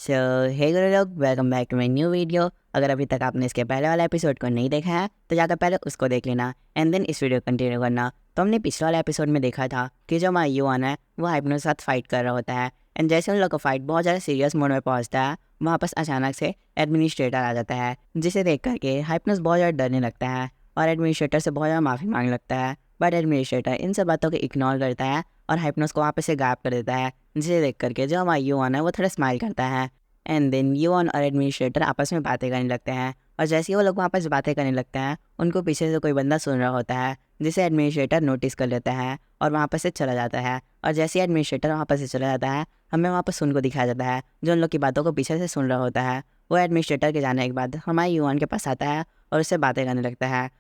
सो hey गुरु लोग, welcome back to my new video. अगर अभी तक आपने इसके पहले वाला एपिसोड को नहीं देखा है तो जाकर पहले उसको देख लेना एंड देन इस वीडियो कंटिन्यू करना। तो हमने पिछले वाले एपिसोड में देखा था कि जो हमारा युवान है वो हाइपनो के साथ फाइट कर रहा होता है एंड जैसे उन लोग का फाइट बहुत ज़्यादा सीरियस मोड में पहुंचता है, वहाँ पर अचानक से एडमिनिस्ट्रेटर आ जाता है, जिसे देख करके हाइपनोस बहुत ज़्यादा डरने लगता है और एडमिनिस्ट्रेटर से बहुत ज़्यादा माफ़ी मांगने लगता है। बट एडमिनिस्ट्रेटर इन सब बातों को इग्नोर करता है और हाइपनोस को वहाँ पे से गायब कर देता है, जिसे देख करके जो हमारा युवान है वो थोड़ा स्माइल करता है एंड देन यून और एडमिनिस्ट्रेटर आपस में बातें करने लगते हैं। और जैसे ही वो लोग आपस में बातें करने लगते हैं, उनको पीछे से कोई बंदा सुन रहा होता है, जिसे एडमिनिस्ट्रेटर नोटिस कर लेता है और वहाँ पर से चला जाता है। और जैसे ही एडमिनिस्ट्रेटर वहाँ पर से चला जाता है, हमें वहाँ पर सुन को दिखाया जाता है जो उन लोग की बातों को पीछे से सुन रहा होता है। वो एडमिनिस्ट्रेटर के जाने के बाद हमारे यून के पास आता है और उससे बातें करने लगता है।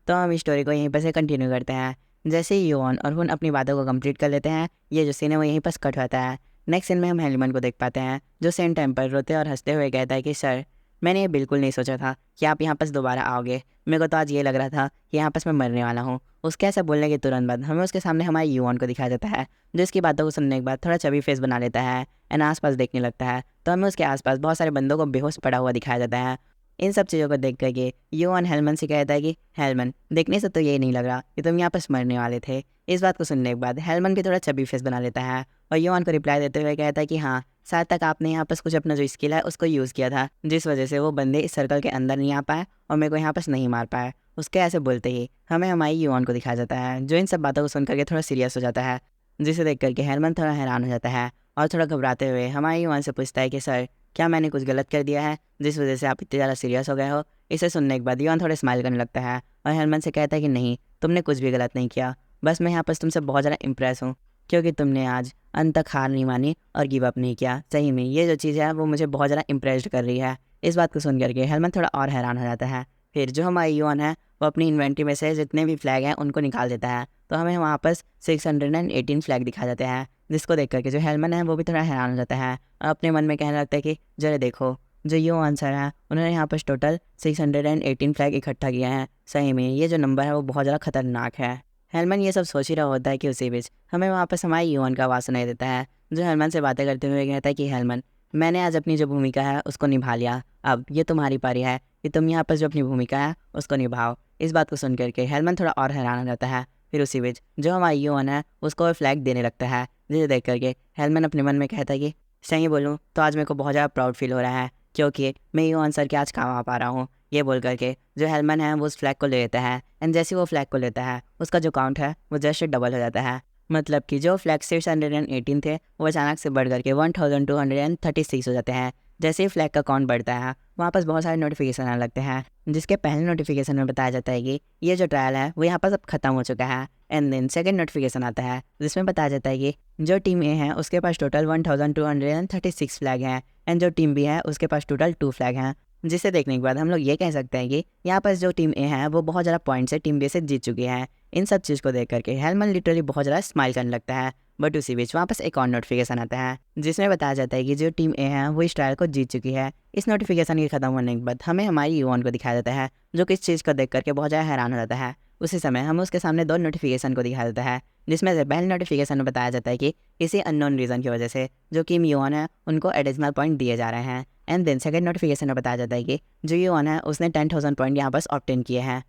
तो हम इस स्टोरी को यहीं पर से कंटिन्यू करते हैं। जैसे ही योन और हुन अपनी बातों को कंप्लीट कर लेते हैं, ये जो सीन है वो यहीं पर कट होता है। नेक्स्ट सीन में हम हेलमन को देख पाते हैं, जो सेम टाइम पर रोते और हंसते हुए कहता है कि सर, मैंने ये बिल्कुल नहीं सोचा था कि आप यहाँ पास दोबारा आओगे। मेरे को तो आज ये लग रहा था कि यहाँ पास मैं मरने वाला हूँ। उसके ऐसा बोलने के तुरंत बाद हमें उसके सामने हमारे युवान को दिखाया जाता है, जो इसकी बातों को सुनने के बाद थोड़ा चबी फेस बना लेता है एंड आसपास देखने लगता है। तो हमें उसके आसपास बहुत सारे बंदों को बेहोश पड़ा हुआ दिखाया जाता है। इन सब चीज़ों को देख करके युवान हेलमन से कहता है कि हेलमन, देखने से तो ये नहीं लग रहा कि तुम यहाँ पर मरने वाले थे। इस बात को सुनने के बाद हेलमन भी थोड़ा चबी फेस बना लेता है और युवान को रिप्लाई देते हुए कहता है कि हाँ, शायद तक आपने यहाँ पर कुछ अपना जो स्किल है उसको यूज़ किया था, जिस वजह से वो बंदे इस सर्कल के अंदर नहीं आ पाए और मेरे को यहाँ पर नहीं मार पाए। उसके ऐसे बोलते ही हमें हमारी युवान को दिखाया जाता है, जो इन सब बातों को सुन करके थोड़ा सीरियस हो जाता है, जिसे देख करके हेलमन थोड़ा हैरान हो जाता है और थोड़ा घबराते हुए हमारे युवान से पूछता है कि सर, क्या मैंने कुछ गलत कर दिया है जिस वजह से आप इतने ज़्यादा सीरियस हो गए हो। इसे सुनने के बाद युवान थोड़े स्माइल करने लगता है और हेलमन से कहता है कि नहीं, तुमने कुछ भी गलत नहीं किया, बस मैं यहाँ पर तुमसे बहुत ज़्यादा इम्प्रेस हूँ, क्योंकि तुमने आज अंत तक हार नहीं मानी और गिव अप नहीं किया। सही में ये जो चीज़ है वो मुझे बहुत ज़्यादा इम्प्रेस्ड कर रही है। इस बात को सुन करके हेलमन थोड़ा और हैरान हो जाता है। फिर जो हमारा युवान है वो अपनी इन्वेंट्री में से जितने भी फ्लैग हैं उनको निकाल देता है। तो हमें वहाँ पर 618 फ्लैग दिखा जाते हैं, जिसको देख करके जो हेलमन है वो भी थोड़ा हैरान हो जाता है और अपने मन में कहने लगता है कि जरा देखो, जो यो आंसर है उन्होंने यहाँ पर टोटल 618 फ्लैग इकट्ठा किया है। सही में ये जो नंबर है वो बहुत ज़्यादा खतरनाक है। हेलमन ये सब सोच ही रहा होता है कि उसी बीच हमें वहाँ पर हमारे युवान का आवाज़ सुनाई देता है, जो हेलमन से बातें करते हुए कहता है कि हेलमन, मैंने आज अपनी जो भूमिका है उसको निभा लिया, अब ये तुम्हारी पारी है कि तुम यहाँ पर जो अपनी भूमिका है उसको निभाओ। इस बात को सुन करके हेलमन थोड़ा और हैरान हो जाता है। फिर उसी बीच जो हमारा युवान है उसको वो फ्लैग देने लगता है, जिसे देख करके हेलमन अपने मन में कहता है कि सही बोलूँ तो आज मेरे को बहुत ज़्यादा प्राउड फील हो रहा है, क्योंकि मैं युवान सर के आज काम आ पा रहा हूँ। ये बोल करके जो हेलमन है वो उस फ्लैग को ले लेता है एंड जैसे वो फ्लैग को लेता है उसका जो काउंट है वो जस्ट डबल हो जाता है। मतलब कि जो फ्लैग 618 थे वो अचानक से बढ़ करके 1236 हो जाते हैं। जैसे ही फ्लैग का काउंट बढ़ता है, वहाँ पर बहुत सारे नोटिफिकेशन आने लगते हैं, जिसके पहले नोटिफिकेशन में बताया जाता है कि ये जो ट्रायल है वो यहाँ पर सब खत्म हो चुका है। एंड देन सेकंड नोटिफिकेशन आता है जिसमें बताया जाता है कि जो टीम ए है उसके पास टोटल 1236 फ्लैग हैं एंड जो टीम बी है उसके पास टोटल 2 फ्लैग हैं। जिसे देखने के बाद हम लोग ये कह सकते हैं कि यहाँ पर जो टीम ए है वो बहुत ज़्यादा पॉइंट से टीम बी से जीत चुकी है। इन सब चीज़ को देख करके हेलमन लिटरली बहुत ज़्यादा स्माइल करने लगता है। बट उसी बीच वहाँ पर एक और नोटिफिकेशन आता है जिसमें बताया जाता है कि जो टीम ए है वो इस ट्रायल को जीत चुकी है। इस नोटिफिकेशन के खत्म होने के बाद हमें हमारी युवान को दिखाया जाता है, जो कि इस चीज़ को देख करके बहुत ज़्यादा हैरान हो जाता है। उसी समय हम उसके सामने 2 नोटिफिकेशन को दिखाया जाता है, जिसमें से पहले नोटिफिकेशन में बताया जाता है कि किसी अननोन रीज़न की वजह से जो टीम युवान है उनको एडिशनल पॉइंट दिए जा रहे हैं। एंड देन सेकंड नोटिफिकेशन में बताया जाता है कि जो युवान है उसने 10,000 पॉइंट यहाँ पर ऑब्टेन किए हैं।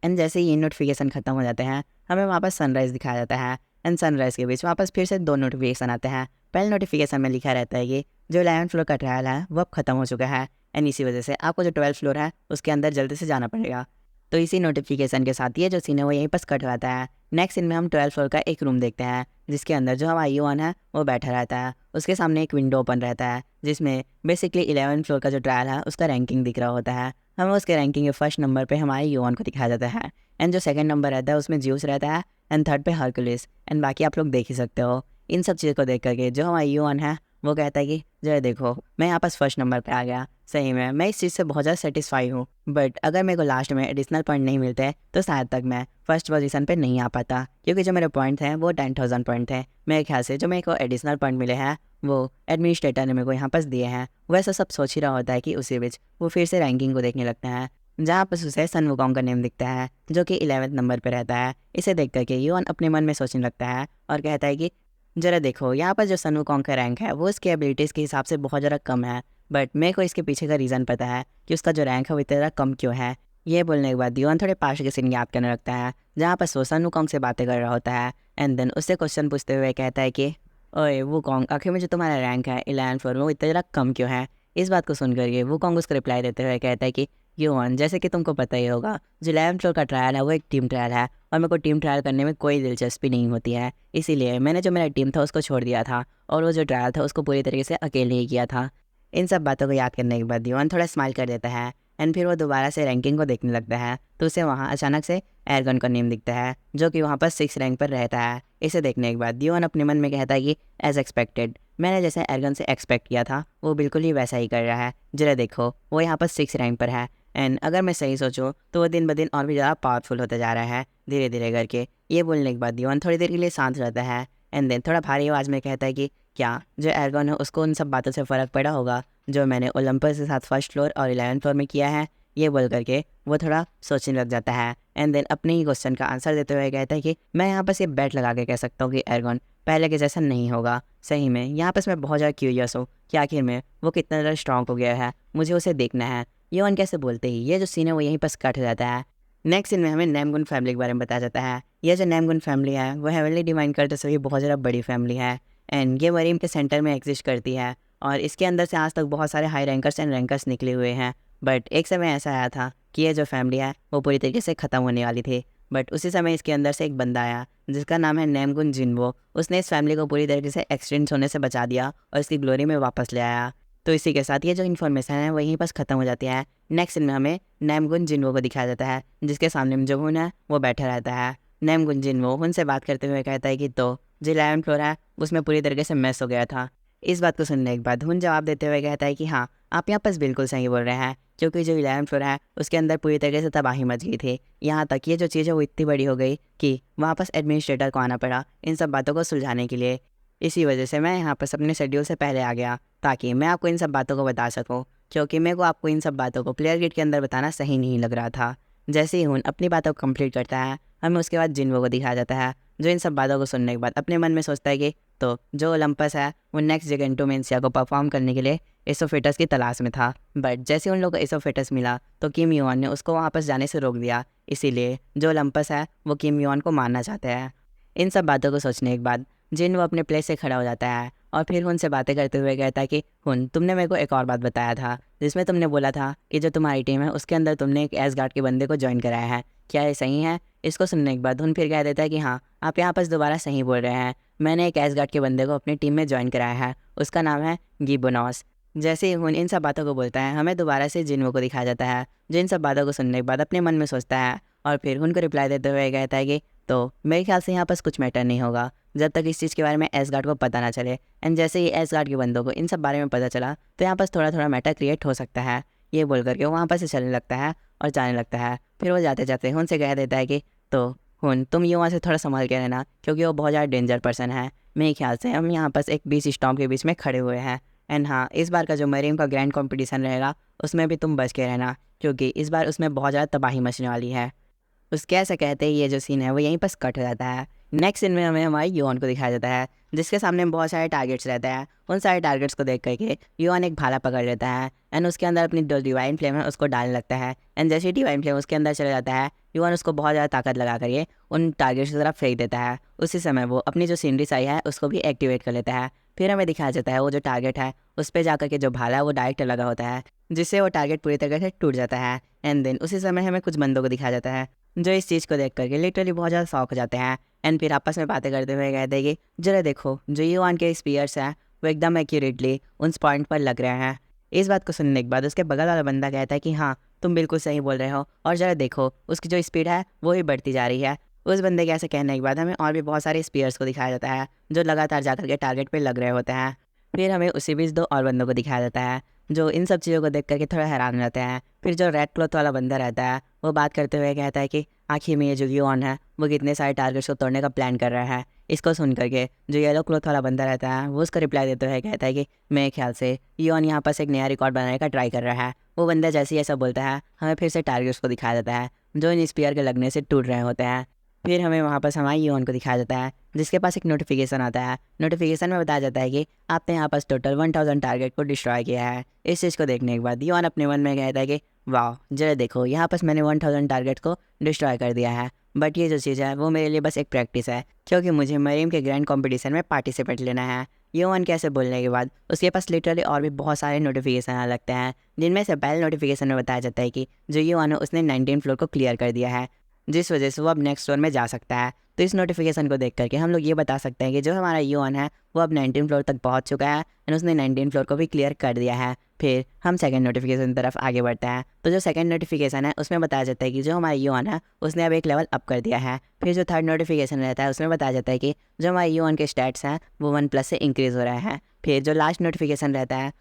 एंड जैसे ही ये नोटिफिकेशन खत्म हो जाते हैं, हमें वहाँ पर सनराइज़ दिखाया जाता है एंड सनराइज़ के बीच वापस फिर से 2 नोटिफिकेशन आते हैं। पहले नोटिफिकेशन में लिखा रहता है कि जो 11th फ्लोर का ट्रायल है वो अब खत्म हो चुका है एंड इसी वजह से आपको जो 12th फ्लोर है उसके अंदर जल्दी से जाना पड़ेगा। तो इसी नोटिफिकेशन के साथ ये जो सीन है वो यहीं पर कट रहता है। नेक्स्ट सीन में हम 12th फ्लोर का एक रूम देखते हैं, जिसके अंदर जो हमारा युवान है वो बैठा रहता है। उसके सामने एक विंडो ओपन रहता है, जिसमें बेसिकली 11th फ्लोर का जो ट्रायल है उसका रैंकिंग दिख रहा होता है। हमें उसके रैंकिंग के फर्स्ट नंबर पे हमारे युवान को दिखाया जाता है एंड जो सेकंड नंबर रहता है उसमें ज्यूस रहता है एंड थर्ड पे हरकुलिस एंड बाकी आप लोग देख ही सकते हो। इन सब चीज़ को देख करके जो हमारा युवान है वो कहता है कि जय देखो, मैं यहाँ पास फर्स्ट नंबर पे आ गया। सही में मैं इस चीज़ से बहुत ज़्यादा सेटिस्फाई हूँ, बट अगर मेरे को लास्ट में एडिशनल पॉइंट नहीं मिलते तो शायद तक मैं फर्स्ट पोजीशन पे नहीं आ पाता, क्योंकि जो मेरे पॉइंट हैं वो 10,000 पॉइंट थे। मेरे ख्याल से जो मेरे को एडिशनल पॉइंट मिले हैं वो एडमिनिस्ट्रेटर ने मेरे को यहाँ पास दिए हैं। वैसा सब सोच ही रहा होता है कि उसी बीच वो फिर से रैंकिंग को देखने लगता है, जहाँ पर उसे सन वुकोंग का नेम दिखता है, जो कि 11th नंबर पर रहता है। इसे देख करके युवान अपने मन में सोचने लगता है और कहता है कि जरा देखो यहाँ पर जो सन वुकोंग का रैंक है वो उसकी एबिलिटीज़ के हिसाब से बहुत ज़्यादा कम है, बट मेरे को इसके पीछे का रीज़न पता है कि उसका जो रैंक है वो इतना ज़्यादा कम क्यों है। ये बोलने के बाद युआन थोड़े पास के सीन याद करने लगता है जहाँ पर वो सन वुकोंग से बातें कर रहा होता है। एंड देन उससे क्वेश्चन पूछते हुए कहता है कि ओए वुकोंग, आखिर में जो तुम्हारा रैंक है 11 फ्लोर में वो इतना ज़्यादा कम क्यों है। इस बात को सुनकर के वुकोंग उसको रिप्लाई देते हुए कहता है कि युआन, जैसे कि तुमको पता ही होगा, जो 11 फ्लोर का ट्रायल है वो एक टीम ट्रायल है और मेरे को टीम ट्रायल करने में कोई दिलचस्पी नहीं होती है। इसीलिए मैंने जो मेरा टीम था उसको छोड़ दिया था और वो जो ट्रायल था उसको पूरी तरीके से अकेले ही किया था। इन सब बातों को याद करने के बाद युआन थोड़ा स्माइल कर देता है एंड फिर वो दोबारा से रैंकिंग को देखने लगता है तो उसे वहाँ अचानक से एरगन का नेम दिखता है जो कि वहाँ पर 6 रैंक पर रहता है। इसे देखने के बाद युआन अपने मन में कहता है कि एज एक्सपेक्टेड, मैंने जैसे एरगन से एक्सपेक्ट किया था वो बिल्कुल ही वैसा ही कर रहा है। जरा देखो वो यहाँ पर 6 रैंक पर है एंड अगर मैं सही सोचूं तो वो दिन ब दिन और भी ज़्यादा पावरफुल होता जा रहा है धीरे धीरे करके। ये बोलने के बाद युआन थोड़ी देर के लिए शांत रहता है एंड देन थोड़ा भारी आवाज़ में कहता है कि क्या जो एरगन है उसको उन सब बातों से फ़र्क पड़ा होगा जो मैंने ओलंपस के साथ फर्स्ट फ्लोर और 11 फ्लोर में किया है। ये बोल करके वो थोड़ा सोचने लग जाता है एंड देन अपने ही क्वेश्चन का आंसर देते हुए कहता है कि मैं यहाँ पर ये बैट लगा के कह सकता हूँ कि एरगन पहले के जैसा नहीं होगा। सही में यहाँ पर मैं बहुत ज़्यादा क्यूरियस हूँ कि आखिर में वो कितना ज़्यादा स्ट्रॉन्ग हो गया है, मुझे उसे देखना है। युआन कैसे बोलते ही ये जो सीन है वो यहीं पर कट जाता है। नेक्स्ट सीन में हमें नेमगुन फैमिली के बारे में बताया जाता है। ये जो नेमगुन फैमिली है वो हेवनली डिवाइन कल्ट से भी बहुत ज़्यादा बड़ी फैमिली है एंड ये मरीम के सेंटर में एग्जिस्ट करती है और इसके अंदर से आज तक बहुत सारे हाई रैंकर्स एंड रैंकर्स निकले हुए हैं। बट एक समय ऐसा आया था कि ये जो फैमिली है वो पूरी तरीके से ख़त्म होने वाली थी। बट उसी समय इसके अंदर से एक बंदा आया जिसका नाम है नेमगुन जिनवो। उसने इस फैमिली को पूरी तरीके से एक्सटेंड होने से बचा दिया और इसकी ग्लोरी में वापस ले आया। तो इसी के साथ ये जो इन्फॉर्मेशन है वहीं पर ख़त्म हो जाती है। नेक्स्ट सीन में हमें नेमगुन जिनवो को दिखाया जाता है जिसके सामने में जो हुन है वो बैठा रहता है। नेमगुन जिनवो हुन से बात करते हुए कहता है कि तो जो 11 फ्लोर है उसमें पूरी तरीके से मैस हो गया था। इस बात को सुनने के बाद हुन जवाब देते हुए कहता है कि हाँ, आप यहाँ पर बिल्कुल सही बोल रहे हैं, क्योंकि जो 11 फ्लोर है उसके अंदर पूरी तरीके से तबाही मच गई थी। यहाँ तक ये जो चीज़ है वो इतनी बड़ी हो गई कि वापस एडमिनिस्ट्रेटर को आना पड़ा इन सब बातों को सुलझाने के लिए। इसी वजह से मैं यहाँ पर अपने शेड्यूल से पहले आ गया ताकि मैं आपको इन सब बातों को बता सकूँ, क्योंकि मेरे को आपको इन सब बातों को प्लेयर गेट के अंदर बताना सही नहीं लग रहा था। जैसे ही हुन अपनी बातों को कंप्लीट करता है हमें उसके बाद जिन्वो को दिखाया जाता है जो इन सब बातों को सुनने के बाद अपने मन में सोचता है कि तो जो ओलंपस है वो नेक्स्ट जिगेंटोमेंसिया को परफॉर्म करने के लिए एसोफेटस की तलाश में था। बट जैसे उन लोगों को एसोफेटस मिला तो किम युआन ने उसको वापस जाने से रोक दिया। इसीलिए जो ओलंपस है वो किम युआन को मारना चाहते हैं। इन सब बातों को सोचने के बाद जिन वो अपने प्लेस से खड़ा हो जाता है और फिर उनसे बातें करते हुए कहता है कि हुन, तुमने मेरे को एक और बात बताया था जिसमें तुमने बोला था कि जो तुम्हारी टीम है उसके अंदर तुमने एक एसगार्ड के बंदे को ज्वाइन कराया है, क्या ये सही है। इसको सुनने के बाद हुन फिर कह देता है कि हाँ, आप यहाँ पर दोबारा सही बोल रहे हैं, मैंने एक एसगार्ड के बंदे को अपनी टीम में ज्वाइन कराया है, उसका नाम है गिबोनॉस। जैसे ही हुन इन सब बातों को बोलता है हमें दोबारा से जिन्वो को दिखाया जाता है जो इन सब बातों को सुनने के बाद अपने मन में सोचता है और फिर उनको रिप्लाई देते हुए कहता है कि तो मेरे ख्याल से यहाँ पर कुछ मैटर नहीं होगा जब तक इस चीज़ के बारे में एसगार्ड को पता ना चले। एंड जैसे ही एसगार्ड के बंदों को इन सब बारे में पता चला तो यहाँ पर थोड़ा थोड़ा मैटर क्रिएट हो सकता है। ये बोल करके वो वहाँ पर से चलने लगता है और जाने लगता है। फिर वो जाते जाते हुन से कह देता है कि तो हुन, तुम ये वहाँ से थोड़ा संभाल के रहना, क्योंकि वो बहुत ज़्यादा डेंजर पर्सन है। मेरे ख्याल से हम यहाँ पर एक बीच स्टॉम के बीच में खड़े हुए हैं। एंड हाँ, इस बार का जो मरीन का ग्रैंड कॉम्पिटिशन रहेगा उसमें भी तुम बच के रहना, क्योंकि इस बार उसमें बहुत ज़्यादा तबाही मचने वाली है। उसके ऐसा कहते ही ये जो सीन है वो यहीं पर कट हो जाता है। नेक्स्ट सीन में हमें हमारे युआन को दिखाया जाता है जिसके सामने बहुत सारे टारगेट्स रहते हैं। उन सारे टारगेट्स को देख करके युआन एक भाला पकड़ लेता है एंड उसके अंदर अपनी जो डिवाइन फ्लेम है उसको डालने लगता है। एंड जैसे ही डिवाइन फ्लेम उसके अंदर चला जाता है युआन उसको बहुत ज़्यादा ताकत लगा करके उन टारगेट्स की तरफ फेंक देता है। उसी समय वो अपनी जो सीनरी आई है उसको भी एक्टिवेट कर लेता है। फिर हमें दिखाया जाता है वो जो टारगेट है उस पर जाकर के जो भाला है वो डायरेक्ट लगा होता है जिससे वो टारगेट पूरी तरह से टूट जाता है। एंड देन उसी समय हमें कुछ बंदों को दिखाया जाता है जो इस चीज़ को देख करके लिटरली बहुत ज़्यादा शौक हो जाते हैं। एंड फिर आपस में बातें करते हुए कहते हैं कि जरा देखो जो युआन के स्पीयर्स हैं वो एकदम एक्यूरेटली उन पॉइंट पर लग रहे हैं। इस बात को सुनने के बाद उसके बगल वाला बंदा कहता है कि हाँ, तुम बिल्कुल सही बोल रहे हो और ज़रा देखो उसकी जो स्पीड है वो ही बढ़ती जा रही है। उस बंदे के ऐसे कहने के बाद हमें और भी बहुत सारे स्पीयर्स को दिखाया जाता है जो लगातार जाकर के टारगेट पर लग रहे होते हैं। फिर हमें उसी बीच दो और बंदों को दिखाया जाता है जो इन सब चीज़ों को देख करके थोड़ा हैरान रहते हैं। फिर जो रेड क्लॉथ वाला बंदा रहता है वो बात करते हुए कहता है कि आखिर में ये जो युआन है वो कितने सारे टारगेट्स को तोड़ने का प्लान कर रहा है। इसको सुन करके जो येलो क्लॉथ वाला बंदा रहता है वो उसका रिप्लाई देते हुए कहता है कि मेरे ख्याल से युआन यहाँ पास एक नया रिकॉर्ड बनाने का ट्राई कर रहा है। वो बंदा जैसे ही ऐसा बोलता है हमें फिर से टारगेट्स को दिखाया जाता है जो इन स्पीयर के लगने से टूट रहे होते हैं। फिर हमें वहाँ पर हमारे यून को दिखाया जाता है, जिसके पास एक नोटिफिकेशन आता है। नोटिफिकेशन में बताया जाता है कि आपने यहाँ पास टोटल 1000 टारगेट को डिस्ट्रॉय किया है। इस चीज़ को देखने के बाद यून अपने मन में कहता है कि वाह, जरा देखो, यहाँ पास मैंने 1000 टारगेट को डिस्ट्रॉय कर दिया है। बट ये जो चीज़ है वो मेरे लिए बस एक प्रैक्टिस है, क्योंकि मुझे मरीम के ग्रैंड कॉम्पिटिशन में पार्टिसिपेट लेना है। यून के ऐसे बोलने के बाद उसके पास लिटरली और भी बहुत सारे नोटिफिकेशन आने लगते हैं, जिनमें से पहले नोटिफिकेशन में बताया जाता है कि जो यून है उसने 19 फ्लोर को क्लियर कर दिया है, जिस वजह से वो अब नेक्स्ट फ्लोर में जा सकता है। तो इस नोटिफिकेशन को देख करके हम लोग ये बता सकते हैं कि जो हमारा यून है वो अब 19 फ्लोर तक पहुंच चुका है एंड उसने 19 फ्लोर को भी क्लियर कर दिया है। फिर हम सेकंड नोटिफिकेशन की तरफ आगे बढ़ते हैं। तो जो सेकंड नोटिफिकेशन है उसमें बताया जाता है कि जो हमारा यून है उसने अब एक लेवल अप कर दिया है। फिर जो थर्ड नोटिफिकेशन रहता है उसमें बताया जाता है कि जो हमारे यून के स्टैट्स हैं वो 1+ से इंक्रीज़ हो रहे हैं। फिर जो लास्ट नोटिफिकेशन रहता है